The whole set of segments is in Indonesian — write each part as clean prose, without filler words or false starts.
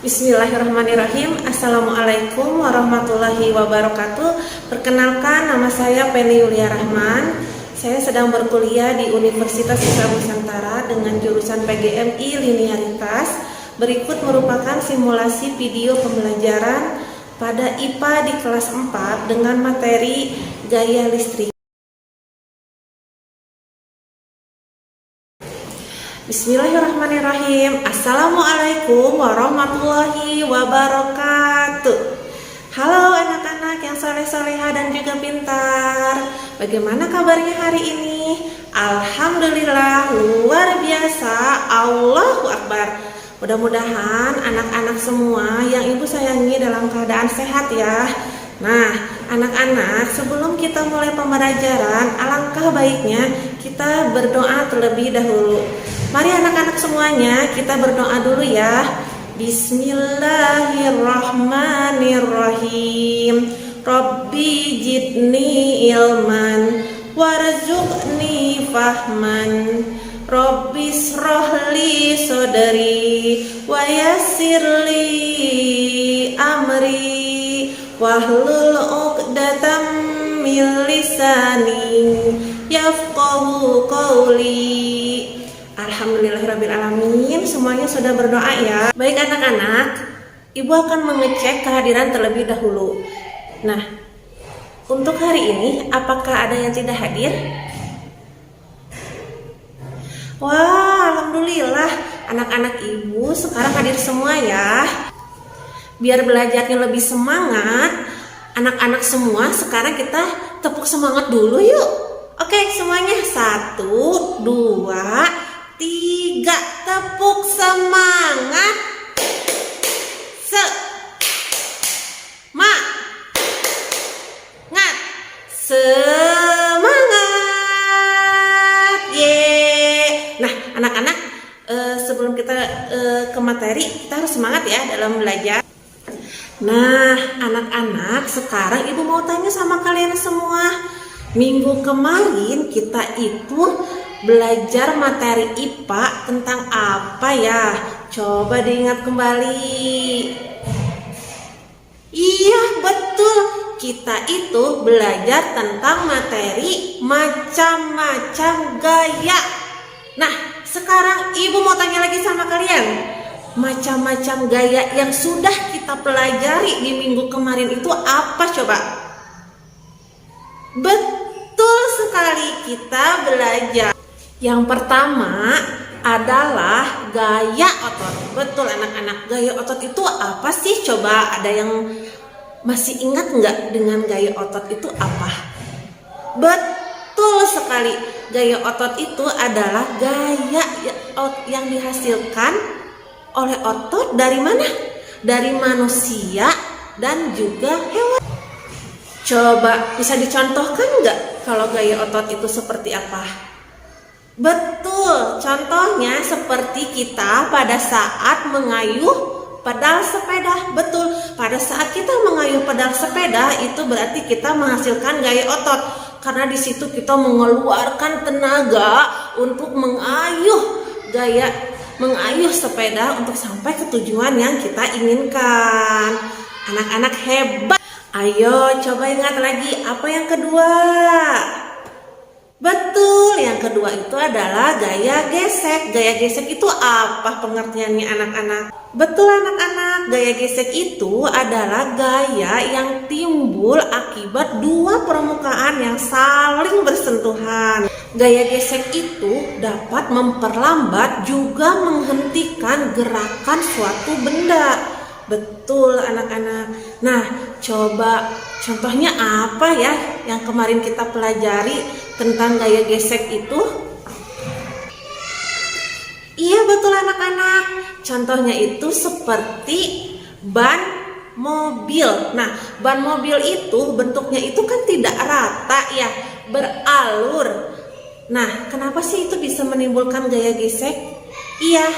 Bismillahirrahmanirrahim. Assalamualaikum warahmatullahi wabarakatuh. Perkenalkan, nama saya Penny Yulia Rahman. Saya sedang berkuliah di Universitas Islam Nusantara dengan jurusan PGMI Linearitas. Berikut merupakan simulasi video pembelajaran pada IPA di kelas 4 dengan materi gaya listrik. Bismillahirrahmanirrahim. Assalamualaikum warahmatullahi wabarakatuh. Halo anak-anak yang soleh-soleha dan juga pintar. Bagaimana kabarnya hari ini? Alhamdulillah, luar biasa. Allahu Akbar. Mudah-mudahan anak-anak semua yang ibu sayangi dalam keadaan sehat ya. Nah, anak-anak, sebelum kita mulai pembelajaran, alangkah baiknya kita berdoa terlebih dahulu. Mari anak-anak semuanya, kita berdoa dulu ya. Bismillahirrahmanirrahim. Rabbi jidni ilman warzuqni fahman. Rabbi srohli sodari wa yassirli amri wahlul uqdatam min lisani yafqahu qawli. Alhamdulillahirrabbilalamin. Semuanya sudah berdoa ya. Baik anak-anak, ibu akan mengecek kehadiran terlebih dahulu. Nah, untuk hari ini apakah ada yang tidak hadir? Wah, alhamdulillah, anak-anak ibu sekarang hadir semua ya. Biar belajarnya lebih semangat, anak-anak semua sekarang kita tepuk semangat dulu yuk. Oke, semuanya 1, 2, 3, tepuk semangat. Semangat. Semangat. Ye. Nah, anak-anak, sebelum kita ke materi, kita harus semangat ya dalam belajar. Nah, anak-anak, sekarang ibu mau tanya sama kalian semua. Minggu kemarin kita itu belajar materi IPA tentang apa ya? Coba diingat kembali. Iya, betul. Kita itu belajar tentang materi macam-macam gaya. Nah, sekarang ibu mau tanya lagi sama kalian. Macam-macam gaya yang sudah kita pelajari di minggu kemarin itu apa coba? Betul sekali, kita belajar. Yang pertama adalah gaya otot. Betul anak-anak, gaya otot itu apa sih? Coba ada yang masih ingat nggak dengan gaya otot itu apa? Betul sekali, gaya otot itu adalah gaya yang dihasilkan oleh otot dari mana? Dari manusia dan juga hewan. Coba bisa dicontohkan nggak kalau gaya otot itu seperti apa? Betul, contohnya seperti kita pada saat mengayuh pedal sepeda. Betul, pada saat kita mengayuh pedal sepeda itu berarti kita menghasilkan gaya otot. Karena di situ kita mengeluarkan tenaga untuk mengayuh sepeda untuk sampai ke tujuan yang kita inginkan. Anak-anak hebat. Ayo coba ingat lagi, apa yang kedua? Betul, yang kedua itu adalah gaya gesek. Gaya gesek itu apa pengertiannya anak-anak? Betul anak-anak, gaya gesek itu adalah gaya yang timbul akibat dua permukaan yang saling bersentuhan. Gaya gesek itu dapat memperlambat juga menghentikan gerakan suatu benda. Betul anak-anak. Nah, coba contohnya apa ya yang kemarin kita pelajari tentang gaya gesek itu? Iya betul anak-anak. Contohnya itu seperti ban mobil. Nah, ban mobil itu bentuknya itu kan tidak rata ya, beralur. Nah, kenapa sih itu bisa menimbulkan gaya gesek? Iya,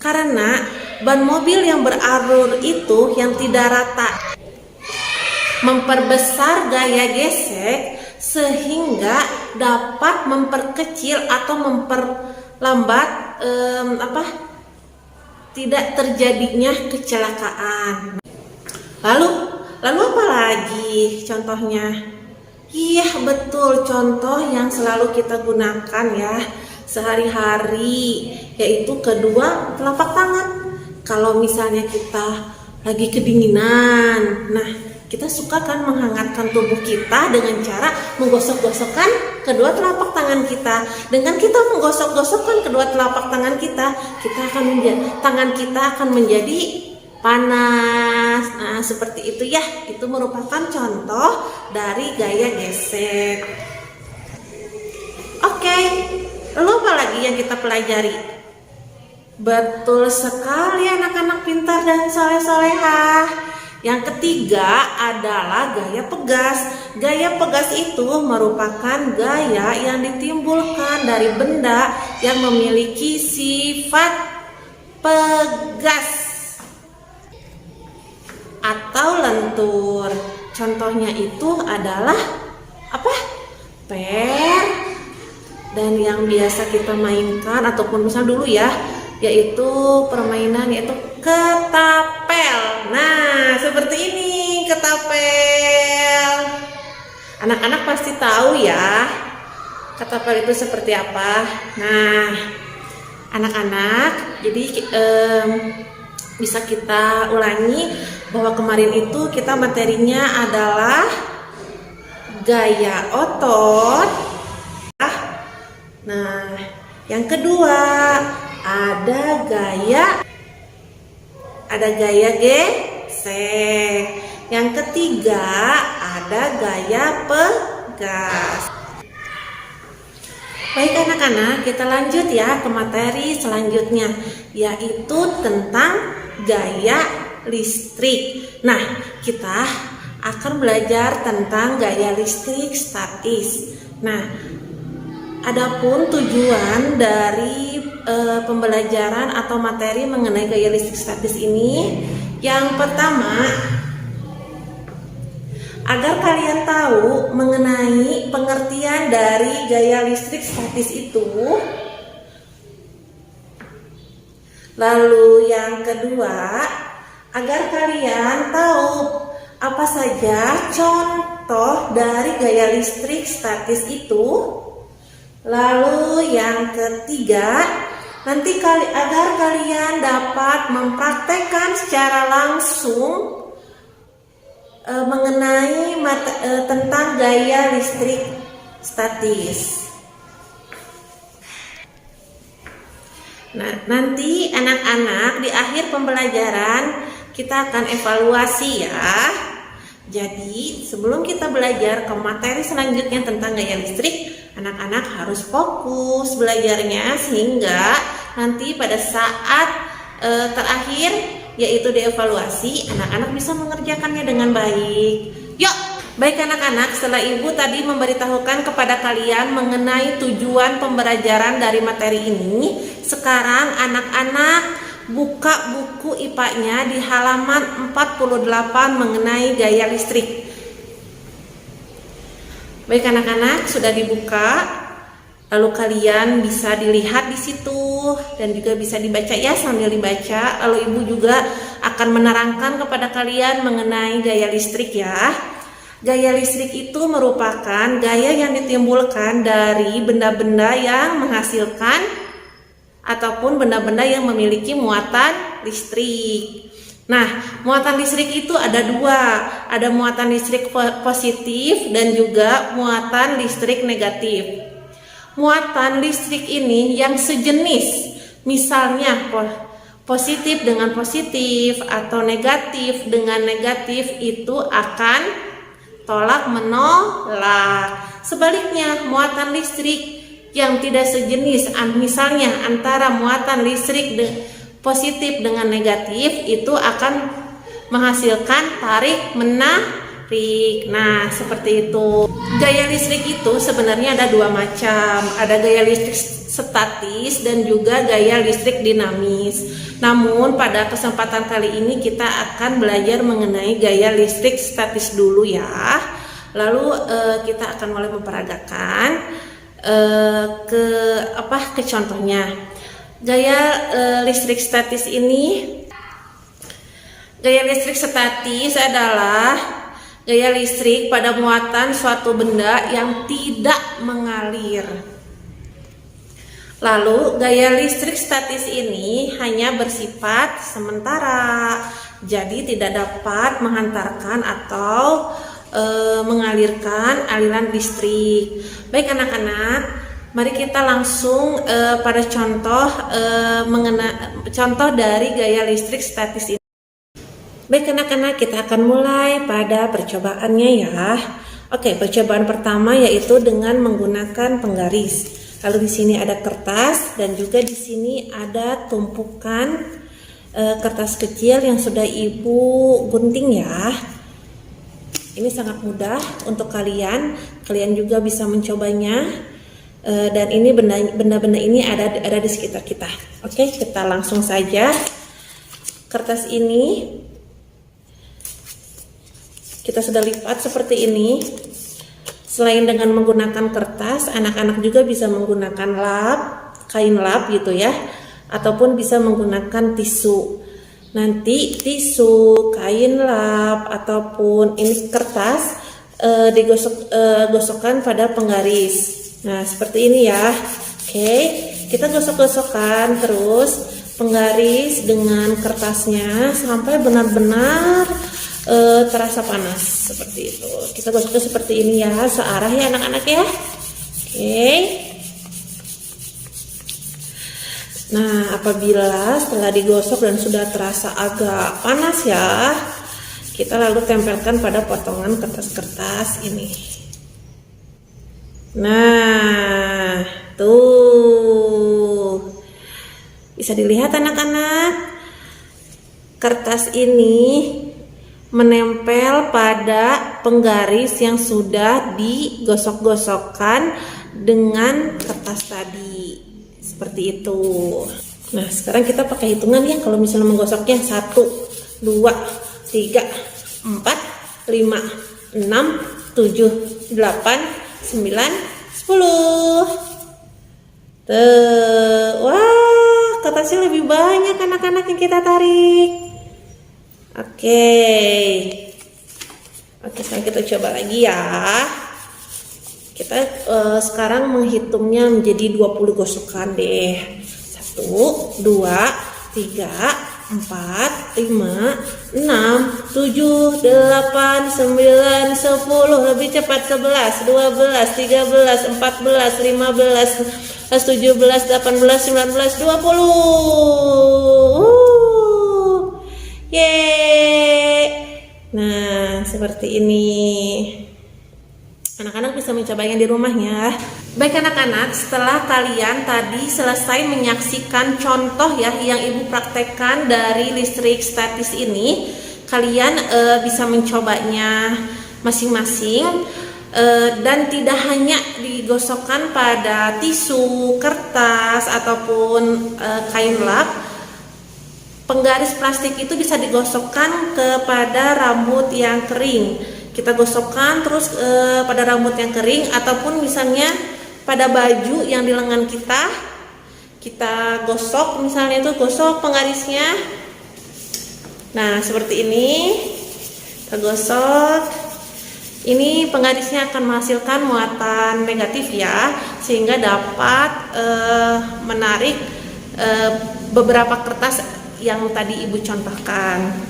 karena ban mobil yang beralur itu yang tidak rata memperbesar gaya gesek sehingga dapat memperkecil atau memperlambat tidak terjadinya kecelakaan. Lalu apa lagi contohnya? Iya betul, contoh yang selalu kita gunakan ya sehari-hari, yaitu kedua telapak tangan. Kalau misalnya kita lagi kedinginan, nah kita suka kan menghangatkan tubuh kita dengan cara menggosok-gosokkan kedua telapak tangan kita. Dengan kita menggosok-gosokkan kedua telapak tangan kita akan menjadi panas. Nah, seperti itu ya. Itu merupakan contoh dari gaya gesek. Oke, lalu apa lagi yang kita pelajari? Betul sekali anak-anak pintar dan soleh-solehah. Yang ketiga adalah gaya pegas. Gaya pegas itu merupakan gaya yang ditimbulkan dari benda yang memiliki sifat pegas atau lentur. Contohnya itu adalah apa? Per. Dan yang biasa kita mainkan ataupun misal dulu ya, yaitu permainan yaitu ketapel. Nah, seperti ini ketapel. Anak-anak pasti tahu ya ketapel itu seperti apa. Nah, anak-anak, jadi bisa kita ulangi bahwa kemarin itu kita materinya adalah gaya otot. Nah, yang kedua ada gaya gesek. Yang ketiga ada gaya pegas. Baik anak-anak, kita lanjut ya ke materi selanjutnya, yaitu tentang gaya listrik. Nah, kita akan belajar tentang gaya listrik statis. Nah, adapun tujuan dari pembelajaran atau materi mengenai gaya listrik statis ini, yang pertama, agar kalian tahu mengenai pengertian dari gaya listrik statis itu. Lalu yang kedua, agar kalian tahu apa saja contoh dari gaya listrik statis itu. Lalu yang ketiga, agar kalian dapat mempraktekkan secara langsung mengenai tentang gaya listrik statis. Nah, nanti anak-anak di akhir pembelajaran kita akan evaluasi ya. Jadi sebelum kita belajar ke materi selanjutnya tentang gaya listrik, anak-anak harus fokus belajarnya sehingga nanti pada saat terakhir yaitu dievaluasi, anak-anak bisa mengerjakannya dengan baik. Yuk! Baik anak-anak, setelah ibu tadi memberitahukan kepada kalian mengenai tujuan pembelajaran dari materi ini, sekarang anak-anak buka buku IPA-nya di halaman 48 mengenai gaya listrik. Baik anak-anak, sudah dibuka, lalu kalian bisa dilihat di situ dan juga bisa dibaca ya sambil dibaca. Lalu ibu juga akan menerangkan kepada kalian mengenai gaya listrik ya. Gaya listrik itu merupakan gaya yang ditimbulkan dari benda-benda yang menghasilkan ataupun benda-benda yang memiliki muatan listrik. Nah, muatan listrik itu ada dua, ada muatan listrik positif dan juga muatan listrik negatif. Muatan listrik ini yang sejenis, misalnya positif dengan positif atau negatif dengan negatif, itu akan tolak menolak. Sebaliknya, muatan listrik yang tidak sejenis, misalnya antara muatan listrik positif dengan negatif, itu akan menghasilkan tarik menarik. Nah, seperti itu. Gaya listrik itu sebenarnya ada dua macam. Ada gaya listrik statis dan juga gaya listrik dinamis. Namun pada kesempatan kali ini kita akan belajar mengenai gaya listrik statis dulu ya. Lalu kita akan mulai memperagakan ke contohnya. Gaya listrik statis ini, gaya listrik statis adalah gaya listrik pada muatan suatu benda yang tidak mengalir. Lalu gaya listrik statis ini hanya bersifat sementara, jadi tidak dapat menghantarkan atau mengalirkan aliran listrik. Baik anak-anak, mari kita langsung pada contoh dari gaya listrik statis ini. Baik anak-anak, kita akan mulai pada percobaannya ya. Oke, percobaan pertama yaitu dengan menggunakan penggaris. Lalu di sini ada kertas dan juga di sini ada tumpukan kertas kecil yang sudah Ibu gunting ya. Ini sangat mudah untuk kalian juga bisa mencobanya. Dan ini benda-benda ini ada di sekitar kita. Oke, kita langsung saja. Kertas ini kita sudah lipat seperti ini. Selain dengan menggunakan kertas, anak-anak juga bisa menggunakan lap, kain lap gitu ya, ataupun bisa menggunakan tisu. Nanti tisu, kain lap, ataupun ini kertas digosokkan pada penggaris. Nah, seperti ini ya. Oke, kita gosok-gosokkan terus penggaris dengan kertasnya sampai benar-benar terasa panas seperti itu. Kita gosoknya seperti ini ya, searah ya anak-anak ya. Oke. Nah, apabila setelah digosok dan sudah terasa agak panas ya, kita lalu tempelkan pada potongan kertas-kertas ini. Nah, tuh. Bisa dilihat anak-anak, kertas ini menempel pada penggaris yang sudah digosok-gosokkan dengan kertas tadi. Seperti itu. Nah, sekarang kita pakai hitungan ya kalau misalnya menggosoknya. 1, 2, 3, 4, 5, 6, 7, 8, 9, 10. Wah, kertasnya lebih banyak anak-anak yang kita tarik. Oke, sekarang kita coba lagi ya. Kita sekarang menghitungnya menjadi 20 gosokan deh. 1, 2, 3, 4, 5, 6, 7, 8, 9, 10. Lebih cepat. 11, 12, 13, 14, 15, 17, 18, 19, 20. Yeay. Nah, seperti ini. Anak-anak bisa mencobanya di rumahnya. Baik anak-anak, setelah kalian tadi selesai menyaksikan contoh ya yang Ibu praktekkan dari listrik statis ini, kalian bisa mencobanya masing-masing dan tidak hanya digosokkan pada tisu, kertas ataupun kain lap. Penggaris plastik itu bisa digosokkan kepada rambut yang kering. Kita gosokkan terus pada rambut yang kering ataupun misalnya pada baju yang di lengan kita gosok, misalnya itu gosok penggarisnya. Nah, seperti ini kita gosok. Ini penggarisnya akan menghasilkan muatan negatif ya, sehingga dapat menarik beberapa kertas yang tadi Ibu contohkan.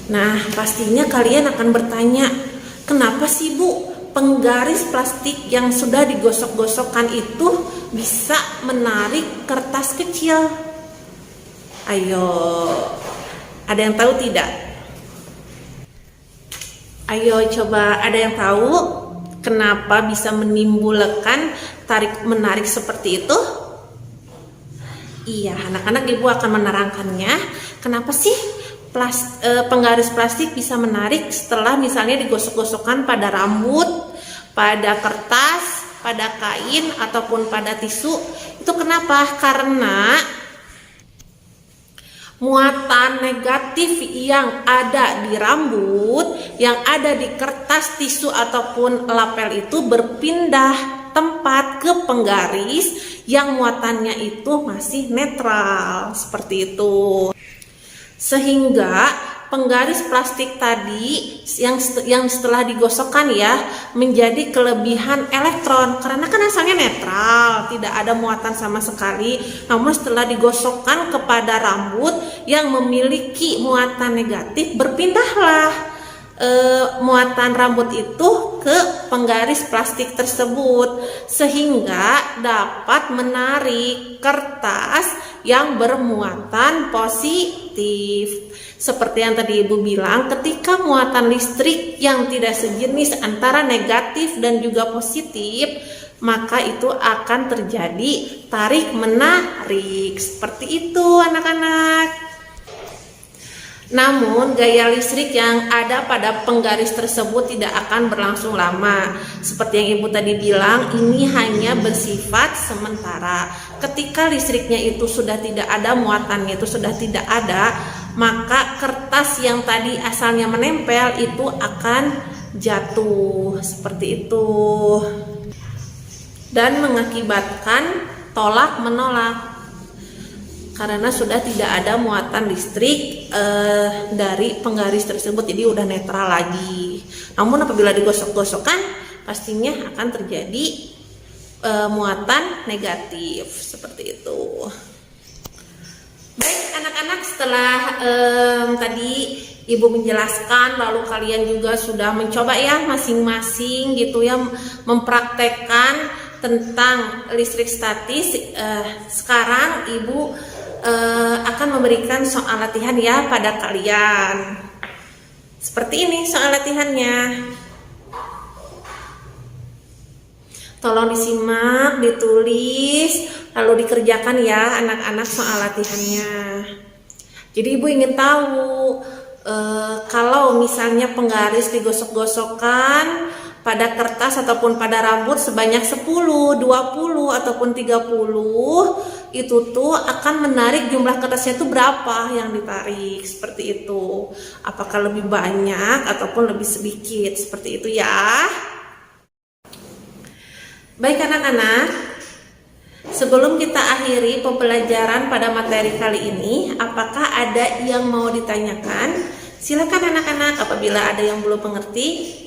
Nah, pastinya kalian akan bertanya, kenapa sih Bu penggaris plastik yang sudah digosok-gosokkan itu bisa menarik kertas kecil? Ayo, ada yang tahu tidak? Ayo coba, ada yang tahu kenapa bisa menimbulkan tarik-menarik seperti itu? Iya, anak-anak Ibu akan menerangkannya. Kenapa sih penggaris plastik bisa menarik setelah misalnya digosok-gosokkan pada rambut, pada kertas, pada kain, ataupun pada tisu? Itu kenapa? Karena muatan negatif yang ada di rambut, yang ada di kertas, tisu, ataupun lapel itu berpindah tempat ke penggaris yang muatannya itu masih netral, seperti itu. Sehingga penggaris plastik tadi yang setelah digosokkan ya menjadi kelebihan elektron, karena kan asalnya netral, tidak ada muatan sama sekali. Namun setelah digosokkan kepada rambut yang memiliki muatan negatif, berpindahlah muatan rambut itu ke penggaris plastik tersebut, sehingga dapat menarik kertas yang bermuatan positif. Seperti yang tadi Ibu bilang, ketika muatan listrik yang tidak sejenis antara negatif dan juga positif, maka itu akan terjadi tarik menarik. Seperti itu anak-anak. Namun gaya listrik yang ada pada penggaris tersebut tidak akan berlangsung lama. Seperti yang Ibu tadi bilang, ini hanya bersifat sementara. Ketika listriknya itu sudah tidak ada, muatannya itu sudah tidak ada, maka kertas yang tadi asalnya menempel itu akan jatuh seperti itu dan mengakibatkan tolak menolak, karena sudah tidak ada muatan listrik dari penggaris tersebut, jadi udah netral lagi. Namun apabila digosok-gosokkan, pastinya akan terjadi muatan negatif seperti itu. Baik anak-anak, setelah tadi Ibu menjelaskan, lalu kalian juga sudah mencoba ya masing-masing gitu ya mempraktekkan tentang listrik statis. Sekarang Ibu akan memberikan soal latihan ya pada kalian. Seperti ini soal latihannya. Tolong disimak, ditulis, lalu dikerjakan ya anak-anak soal latihannya. Jadi Ibu ingin tahu kalau misalnya penggaris digosok-gosokkan pada kertas ataupun pada rambut sebanyak 10, 20 ataupun 30, itu tuh akan menarik jumlah kertasnya itu berapa yang ditarik, seperti itu. Apakah lebih banyak ataupun lebih sedikit, seperti itu ya. Baik anak-anak, sebelum kita akhiri pembelajaran pada materi kali ini, apakah ada yang mau ditanyakan? Silakan anak-anak apabila ada yang belum mengerti.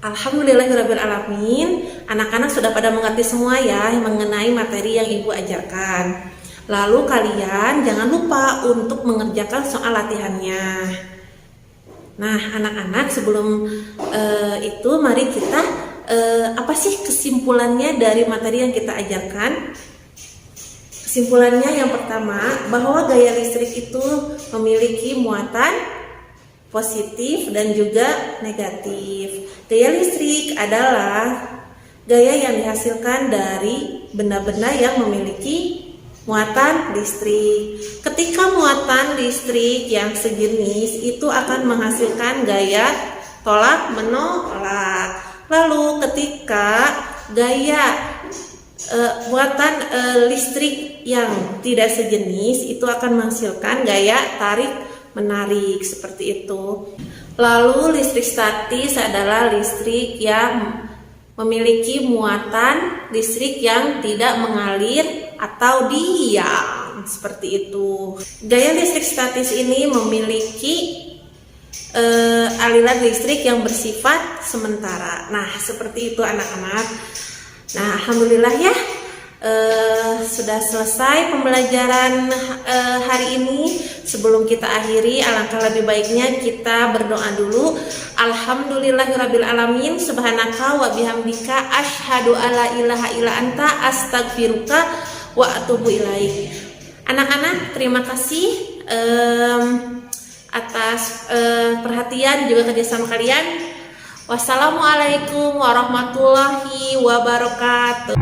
Alhamdulillahirrabbilalamin, anak-anak sudah pada mengerti semua ya mengenai materi yang Ibu ajarkan. Lalu kalian jangan lupa untuk mengerjakan soal latihannya. Nah anak-anak, sebelum itu mari kita apa sih kesimpulannya dari materi yang kita ajarkan? Kesimpulannya yang pertama, bahwa gaya listrik itu memiliki muatan positif dan juga negatif. Gaya listrik adalah gaya yang dihasilkan dari benda-benda yang memiliki muatan listrik. Ketika muatan listrik yang sejenis itu akan menghasilkan gaya tolak menolak. Lalu ketika gaya muatan listrik yang tidak sejenis itu akan menghasilkan gaya tarik menarik, seperti itu. Lalu listrik statis adalah listrik yang memiliki muatan listrik yang tidak mengalir atau diam, seperti itu. Gaya listrik statis ini memiliki aliran listrik yang bersifat sementara. Nah, seperti itu anak-anak. Nah, alhamdulillah ya, sudah selesai pembelajaran hari ini. Sebelum kita akhiri, alangkah lebih baiknya kita berdoa dulu. Alhamdulillahirrabbilalamin, subhanaka wa bihamdika asyhadu alla ilaha illa anta astaghfiruka wa atubu ilaik. Anak-anak, terima kasih atas perhatian juga kerjasama kalian. Wassalamualaikum warahmatullahi wabarakatuh.